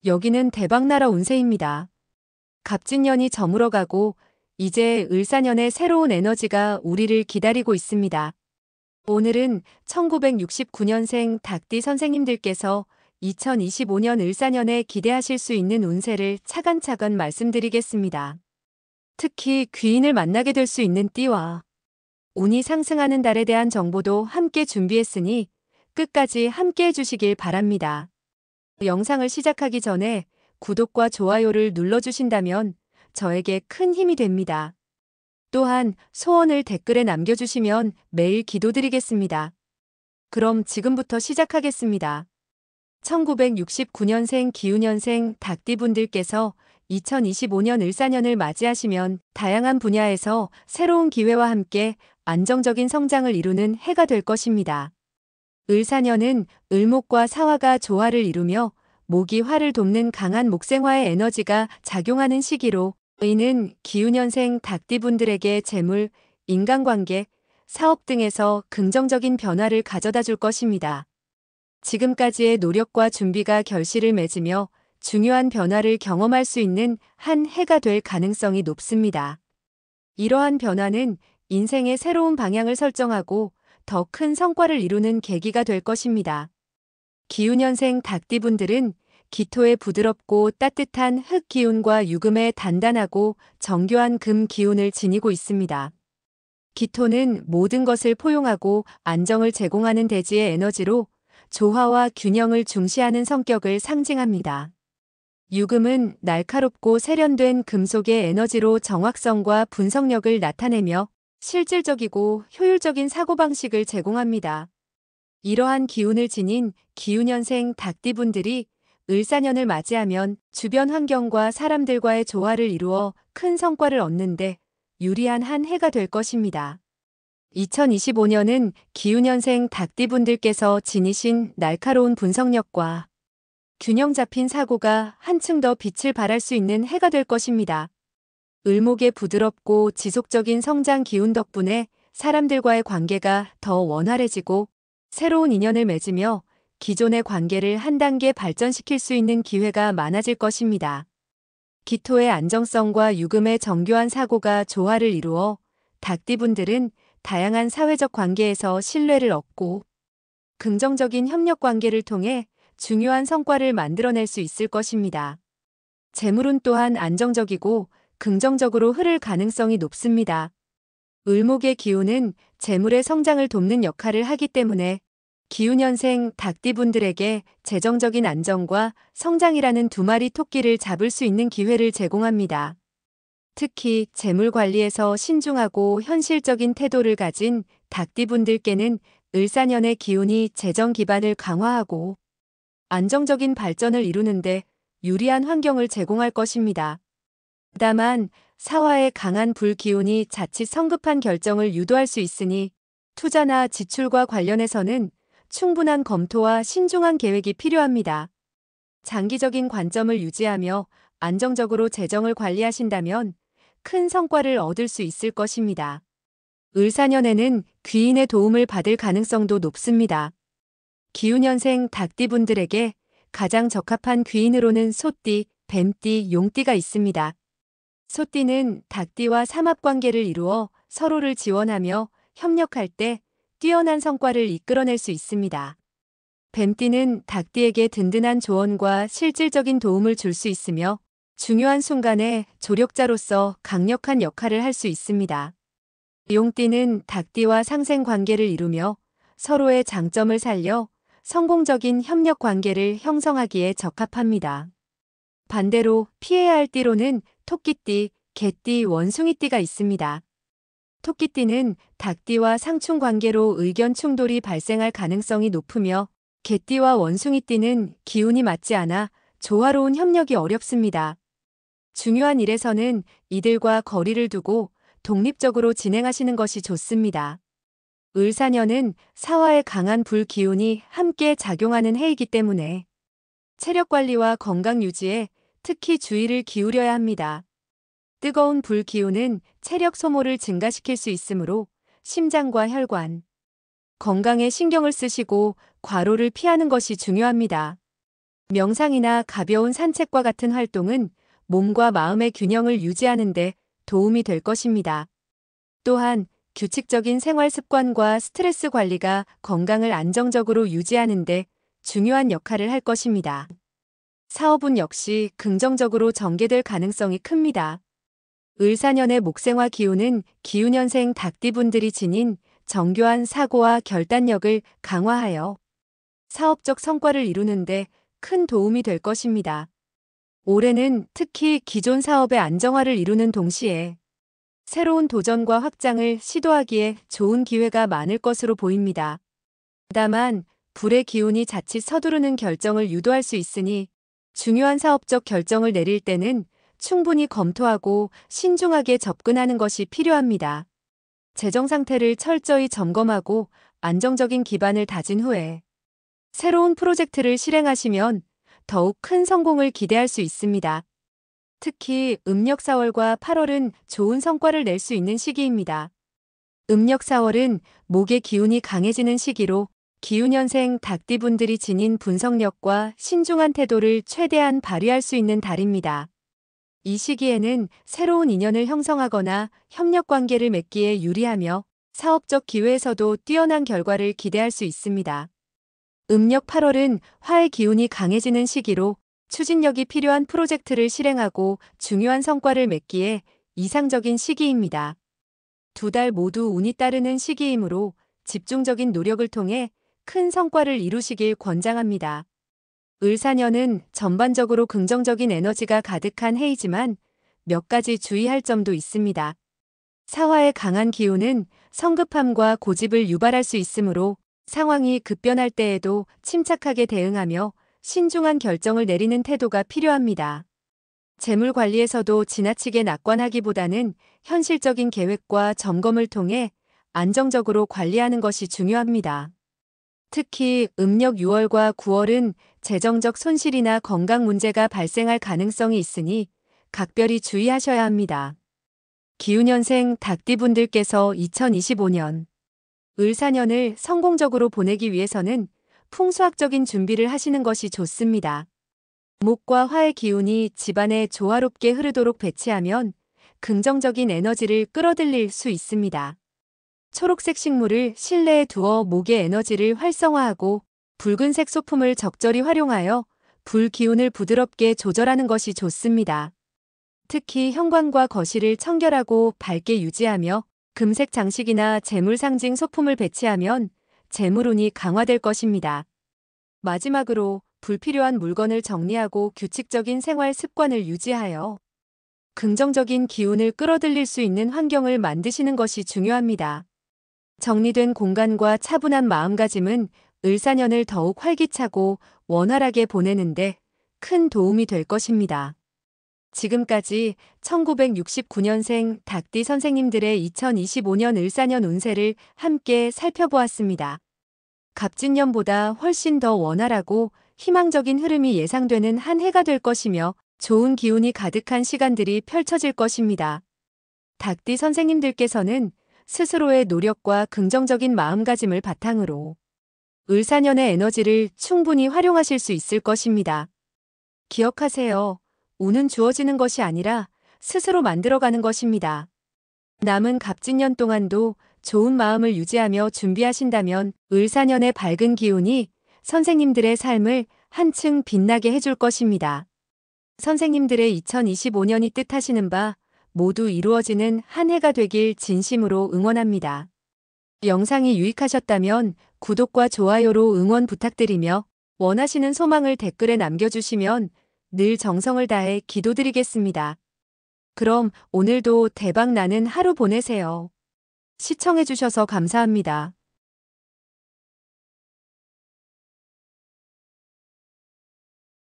여기는 대박나라 운세입니다. 갑진년이 저물어가고 이제 을사년의 새로운 에너지가 우리를 기다리고 있습니다. 오늘은 1969년생 닭띠 선생님들께서 2025년 을사년에 기대하실 수 있는 운세를 차근차근 말씀드리겠습니다. 특히 귀인을 만나게 될 수 있는 띠와 운이 상승하는 달에 대한 정보도 함께 준비했으니 끝까지 함께 해주시길 바랍니다. 영상을 시작하기 전에 구독과 좋아요를 눌러주신다면 저에게 큰 힘이 됩니다. 또한 소원을 댓글에 남겨주시면 매일 기도드리겠습니다. 그럼 지금부터 시작하겠습니다. 1969년생 기우년생 닭띠분들께서 2025년 을사년을 맞이하시면 다양한 분야에서 새로운 기회와 함께 안정적인 성장을 이루는 해가 될 것입니다. 을사년은 을목과 사화가 조화를 이루며 목이 화를 돕는 강한 목생화의 에너지가 작용하는 시기로 이는 기우년생 닭띠분들에게 재물, 인간관계, 사업 등에서 긍정적인 변화를 가져다 줄 것입니다. 지금까지의 노력과 준비가 결실을 맺으며 중요한 변화를 경험할 수 있는 한 해가 될 가능성이 높습니다. 이러한 변화는 인생의 새로운 방향을 설정하고 더 큰 성과를 이루는 계기가 될 것입니다. 기우년생 닭띠분들은 기토의 부드럽고 따뜻한 흙 기운과 유금의 단단하고 정교한 금 기운을 지니고 있습니다. 기토는 모든 것을 포용하고 안정을 제공하는 대지의 에너지로 조화와 균형을 중시하는 성격을 상징합니다. 유금은 날카롭고 세련된 금속의 에너지로 정확성과 분석력을 나타내며 실질적이고 효율적인 사고방식을 제공합니다. 이러한 기운을 지닌 기우년생 닭띠분들이 을사년을 맞이하면 주변 환경과 사람들과의 조화를 이루어 큰 성과를 얻는데 유리한 한 해가 될 것입니다. 2025년은 기우년생 닭띠분들께서 지니신 날카로운 분석력과 균형 잡힌 사고가 한층 더 빛을 발할 수 있는 해가 될 것입니다. 을목의 부드럽고 지속적인 성장 기운 덕분에 사람들과의 관계가 더 원활해지고 새로운 인연을 맺으며 기존의 관계를 한 단계 발전시킬 수 있는 기회가 많아질 것입니다. 기토의 안정성과 유금의 정교한 사고가 조화를 이루어 닭띠분들은 다양한 사회적 관계에서 신뢰를 얻고 긍정적인 협력 관계를 통해 중요한 성과를 만들어낼 수 있을 것입니다. 재물운 또한 안정적이고 긍정적으로 흐를 가능성이 높습니다. 을목의 기운은 재물의 성장을 돕는 역할을 하기 때문에 기우년생 닭띠분들에게 재정적인 안정과 성장이라는 두 마리 토끼를 잡을 수 있는 기회를 제공합니다. 특히 재물 관리에서 신중하고 현실적인 태도를 가진 닭띠분들께는 을사년의 기운이 재정 기반을 강화하고 안정적인 발전을 이루는데 유리한 환경을 제공할 것입니다. 다만 사화의 강한 불기운이 자칫 성급한 결정을 유도할 수 있으니 투자나 지출과 관련해서는 충분한 검토와 신중한 계획이 필요합니다. 장기적인 관점을 유지하며 안정적으로 재정을 관리하신다면 큰 성과를 얻을 수 있을 것입니다. 을사년에는 귀인의 도움을 받을 가능성도 높습니다. 기우년생 닭띠분들에게 가장 적합한 귀인으로는 소띠, 뱀띠, 용띠가 있습니다. 소띠는 닭띠와 삼합관계를 이루어 서로를 지원하며 협력할 때 뛰어난 성과를 이끌어낼 수 있습니다. 뱀띠는 닭띠에게 든든한 조언과 실질적인 도움을 줄 수 있으며 중요한 순간에 조력자로서 강력한 역할을 할 수 있습니다. 용띠는 닭띠와 상생관계를 이루며 서로의 장점을 살려 성공적인 협력 관계를 형성하기에 적합합니다. 반대로 피해야 할 띠로는 토끼띠, 개띠, 원숭이띠가 있습니다. 토끼띠는 닭띠와 상충 관계로 의견 충돌이 발생할 가능성이 높으며 개띠와 원숭이띠는 기운이 맞지 않아 조화로운 협력이 어렵습니다. 중요한 일에서는 이들과 거리를 두고 독립적으로 진행하시는 것이 좋습니다. 을사년은 사화의 강한 불기운이 함께 작용하는 해이기 때문에 체력 관리와 건강 유지에 특히 주의를 기울여야 합니다. 뜨거운 불기운은 체력 소모를 증가시킬 수 있으므로 심장과 혈관, 건강에 신경을 쓰시고 과로를 피하는 것이 중요합니다. 명상이나 가벼운 산책과 같은 활동은 몸과 마음의 균형을 유지하는 데 도움이 될 것입니다. 또한 규칙적인 생활 습관과 스트레스 관리가 건강을 안정적으로 유지하는 데 중요한 역할을 할 것입니다. 사업운 역시 긍정적으로 전개될 가능성이 큽니다. 을사년의 목생화 기운은 기운년생 닭띠분들이 지닌 정교한 사고와 결단력을 강화하여 사업적 성과를 이루는데 큰 도움이 될 것입니다. 올해는 특히 기존 사업의 안정화를 이루는 동시에 새로운 도전과 확장을 시도하기에 좋은 기회가 많을 것으로 보입니다. 다만 불의 기운이 자칫 서두르는 결정을 유도할 수 있으니 중요한 사업적 결정을 내릴 때는 충분히 검토하고 신중하게 접근하는 것이 필요합니다. 재정 상태를 철저히 점검하고 안정적인 기반을 다진 후에 새로운 프로젝트를 실행하시면 더욱 큰 성공을 기대할 수 있습니다. 특히 음력 4월과 8월은 좋은 성과를 낼 수 있는 시기입니다. 음력 4월은 목의 기운이 강해지는 시기로 기운년생 닭띠분들이 지닌 분석력과 신중한 태도를 최대한 발휘할 수 있는 달입니다. 이 시기에는 새로운 인연을 형성하거나 협력 관계를 맺기에 유리하며 사업적 기회에서도 뛰어난 결과를 기대할 수 있습니다. 음력 8월은 화의 기운이 강해지는 시기로 추진력이 필요한 프로젝트를 실행하고 중요한 성과를 맺기에 이상적인 시기입니다. 두 달 모두 운이 따르는 시기이므로 집중적인 노력을 통해 큰 성과를 이루시길 권장합니다. 을사년은 전반적으로 긍정적인 에너지가 가득한 해이지만 몇 가지 주의할 점도 있습니다. 사화의 강한 기운은 성급함과 고집을 유발할 수 있으므로 상황이 급변할 때에도 침착하게 대응하며 신중한 결정을 내리는 태도가 필요합니다. 재물 관리에서도 지나치게 낙관하기보다는 현실적인 계획과 점검을 통해 안정적으로 관리하는 것이 중요합니다. 특히 음력 6월과 9월은 재정적 손실이나 건강 문제가 발생할 가능성이 있으니 각별히 주의하셔야 합니다. 기운년생 닭띠분들께서 2025년 을사년을 성공적으로 보내기 위해서는 풍수학적인 준비를 하시는 것이 좋습니다. 목과 화의 기운이 집안에 조화롭게 흐르도록 배치하면 긍정적인 에너지를 끌어들일 수 있습니다. 초록색 식물을 실내에 두어 목의 에너지를 활성화하고 붉은색 소품을 적절히 활용하여 불 기운을 부드럽게 조절하는 것이 좋습니다. 특히 현관과 거실을 청결하고 밝게 유지하며 금색 장식이나 재물 상징 소품을 배치하면 재물운이 강화될 것입니다. 마지막으로 불필요한 물건을 정리하고 규칙적인 생활 습관을 유지하여 긍정적인 기운을 끌어들일 수 있는 환경을 만드시는 것이 중요합니다. 정리된 공간과 차분한 마음가짐은 을사년을 더욱 활기차고 원활하게 보내는데 큰 도움이 될 것입니다. 지금까지 1969년생 닭띠 선생님들의 2025년 을사년 운세를 함께 살펴보았습니다. 갑진년보다 훨씬 더 원활하고 희망적인 흐름이 예상되는 한 해가 될 것이며 좋은 기운이 가득한 시간들이 펼쳐질 것입니다. 닭띠 선생님들께서는 스스로의 노력과 긍정적인 마음가짐을 바탕으로 을사년의 에너지를 충분히 활용하실 수 있을 것입니다. 기억하세요. 운은 주어지는 것이 아니라 스스로 만들어가는 것입니다. 남은 갑진년 동안도 좋은 마음을 유지하며 준비하신다면 을사년의 밝은 기운이 선생님들의 삶을 한층 빛나게 해줄 것입니다. 선생님들의 2025년이 뜻하시는 바 모두 이루어지는 한 해가 되길 진심으로 응원합니다. 영상이 유익하셨다면 구독과 좋아요로 응원 부탁드리며 원하시는 소망을 댓글에 남겨주시면 늘 정성을 다해 기도드리겠습니다. 그럼 오늘도 대박 나는 하루 보내세요. 시청해주셔서 감사합니다.